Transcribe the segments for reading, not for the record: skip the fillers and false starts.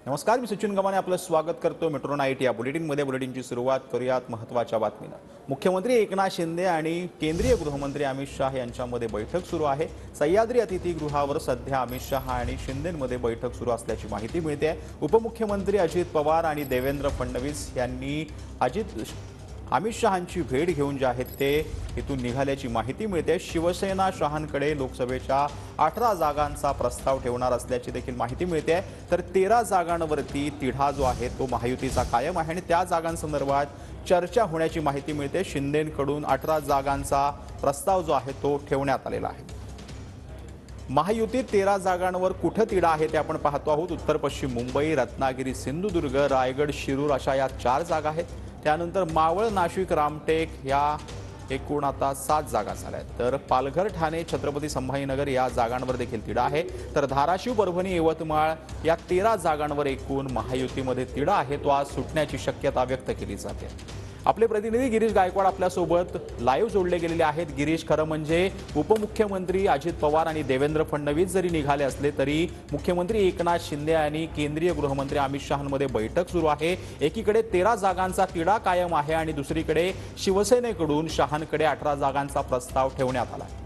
नमस्कार, मी सचिन गमाने आपलं स्वागत करतो मेट्रो नाईट या बुलेटिनमध्ये। बुलेटिनची सुरुवात करूयात महत्त्वाच्या बातमीनं। मुख्यमंत्री एकनाथ शिंदे आणि केंद्रीय गृहमंत्री अमित शाह यांच्यामध्ये बैठक सुरू आहे। सह्याद्री अतिथीगृहावर सध्या अमित शाह आणि शिंदेंमध्ये बैठक सुरू असल्याची माहिती मिळते आहे। उपमुख्यमंत्री अजित पवार आणि देवेंद्र फडणवीस यांनी अमित शहांची भेट घेऊन जे आहेत ते इथून निघाल्याची माहिती मिळते। शिवसेना शहांकडे लोकसभेच्या 18 जागांचा प्रस्ताव ठेवणार असल्याची देखील माहिती मिळते। तर 13 जागांवरती तिढा जो आहे तो महायुतीचा कायम आहे आणि त्या जागांसंदर्भात चर्चा होण्याची माहिती मिळते। शिंदेंकडून 18 जागांचा प्रस्ताव जो आहे तो ठेवण्यात आलेला आहे। महायुतीत 13 जागांवर कुठे तिढा आहे ते आपण पाहतो आहोत। उत्तर पश्चिम मुंबई, रत्नागिरी, सिंधुदुर्ग, रायगड, शिरूर अशा या 4 जागा आहेत। त्यानंतर मावळ, नाशिक, रामटेक या एकूण आता 7 जागा झाल्या आहेत। तर पालघर, ठाणे, छत्रपती संभाजीनगर या जागांवर देखील तिढा आहे। तर धाराशिव, परभणी, यवतमाळ या 13 जागांवर एकूण महायुतीमध्ये तिढा आहे तो आज सुटण्याची शक्यता व्यक्त केली जाते। आपले प्रतिनिधी गिरीश गायकवाड आपल्यासोबत लाईव्ह जोडले गेलेले आहेत। गिरीश, खरं म्हणजे उपमुख्यमंत्री अजित पवार आणि देवेंद्र फडणवीस जरी निघाले असले तरी मुख्यमंत्री एकनाथ शिंदे आणि केंद्रीय गृहमंत्री अमित शहांमध्ये बैठक सुरू आहे। एकीकडे 13 जागांचा तिढा कायम आहे आणि दुसरीकडे शिवसेनेकडून शहांकडे 18 जागांचा प्रस्ताव ठेवण्यात आला आहे।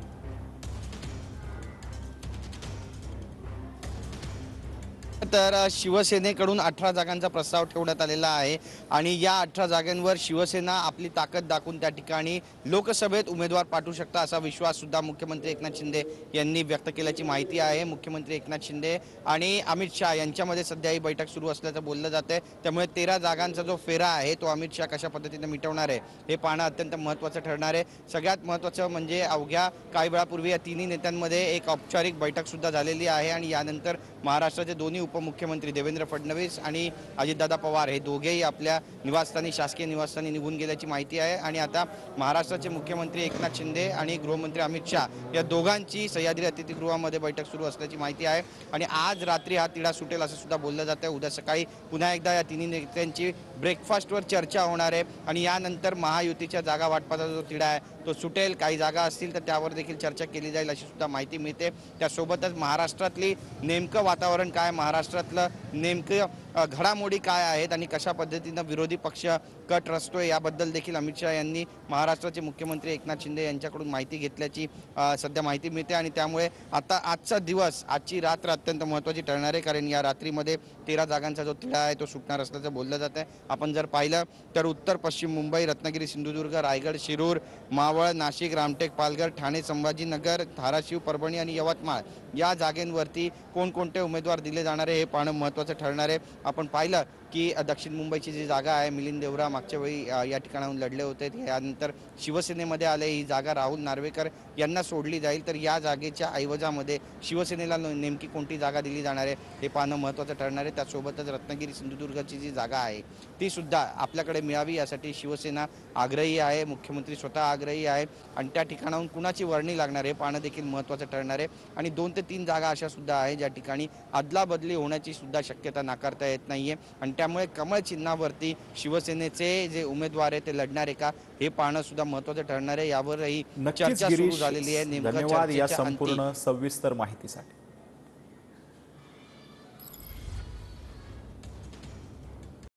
तर शिवसेनेकडून 18 जागांचा प्रस्ताव ठेवण्यात आलेला आहे आणि या 18 जागांवर शिवसेना आपली ताकद दाखवून त्या ठिकाणी लोकसभेत उमेदवार पाठवू शकता असा विश्वास सुद्धा मुख्यमंत्री एकनाथ शिंदे यांनी व्यक्त केल्याची माहिती आहे। मुख्यमंत्री एकनाथ शिंदे आणि अमित शाह यांच्यामध्ये सध्या ही बैठक सुरू असल्याचं बोललं जाते। त्यामुळे 13 जागांचा जो फेरा आहे तो अमित शाह कशा पद्धतीने मिटवणार आहे हे पाहणं अत्यंत महत्त्वाचं ठरणार आहे। सगळ्यात महत्त्वाचं म्हणजे अवघ्या काही वेळापूर्वी या तिन्ही नेत्यांमध्ये एक औपचारिक बैठक सुद्धा झालेली आहे आणि यानंतर महाराष्ट्राचे दोन्ही उपमुख्यमंत्री देवेंद्र फडणवीस आणि अजितदादा पवार हे दोघेही आपल्या निवासस्थानी, शासकीय निवासस्थानी निघून गेल्याची माहिती आहे आणि आता महाराष्ट्राचे मुख्यमंत्री एकनाथ शिंदे आणि गृहमंत्री अमित शाह या दोघांची सह्याद्री अतिथीगृहामध्ये बैठक सुरू असल्याची माहिती आहे आणि आज रात्री हा तिढा सुटेल असं सुद्धा बोललं जातं आहे। उद्या सकाळी पुन्हा एकदा या तिन्ही नेत्यांची ब्रेकफास्टवर चर्चा होणार आहे आणि यानंतर महायुतीच्या जागा वाटपाचा जो तिढा आहे तो सुटेल। काही जागा असतील तर त्यावर देखील चर्चा केली जाईल अशी सुद्धा माहिती मिळते। त्यासोबतच महाराष्ट्रातली नेमकं वातावरण काय, महाराष्ट्रातलं नेमकं घडामोडी काय आहेत आणि कशा पद्धतीनं विरोधी पक्ष कट रचतोय याबद्दल देखील अमित शाह यांनी महाराष्ट्राचे मुख्यमंत्री एकनाथ शिंदे यांच्याकडून माहिती घेतल्याची सध्या माहिती मिळते आणि त्यामुळे आता आजचा दिवस, आजची रात्र अत्यंत महत्त्वाची ठरणार आहे कारण या रात्रीमध्ये 13 जागांचा जो तिढा आहे तो सुटणार असल्याचं बोललं जातं आहे। आपण जर पाहिलं तर उत्तर पश्चिम मुंबई, रत्नागिरी, सिंधुदुर्ग, रायगड, शिरूर, मावळ, नाशिक, रामटेक, पालघर, ठाणे, संभाजीनगर, धाराशिव, परभणी आणि यवतमाळ या जागेंवरती कोणकोणते उमेदवार दिले जाणार आहे हे पाहणं महत्त्वाचं ठरणार आहे। आपण पाहिलं की दक्षिण मुंबईची जी जागा आहे मिलिंद देवरा मागच्या वेळी या ठिकाणाहून लढले होते, यानंतर शिवसेनेमध्ये आले, ही जागा राहुल नार्वेकर यांना सोडली जाईल। तर या जागेच्या ऐवजामध्ये शिवसेनेला नेमकी कोणती जागा दिली जाणार आहे हे पाहणं महत्त्वाचं ठरणार आहे। त्यासोबतच रत्नागिरी, सिंधुदुर्गची जी जागा आहे ती सुद्धा आपल्याकडे मिळावी यासाठी शिवसेना आग्रही आहे, मुख्यमंत्री स्वतः आग्रही आहे आणि त्या ठिकाणाहून कुणाची वर्णी लागणार हे पाहणं देखील महत्त्वाचं ठरणार आहे। आणि 2 ते 3 जागा अशा सुद्धा आहे ज्या ठिकाणी अदलाबदली होण्याची सुद्धा शक्यता नाकारता येत नाहीये आणि त्यामुळे कमळ चिन्हावरती शिवसेनेचे जे उमेदवार आहेत ते लढणार आहे का हे पाहणं सुद्धा महत्त्वाचं ठरणार आहे। यावरही चर्चा सुरू झालेली आहे। धन्यवाद या संपूर्ण सविस्तर माहितीसाठी।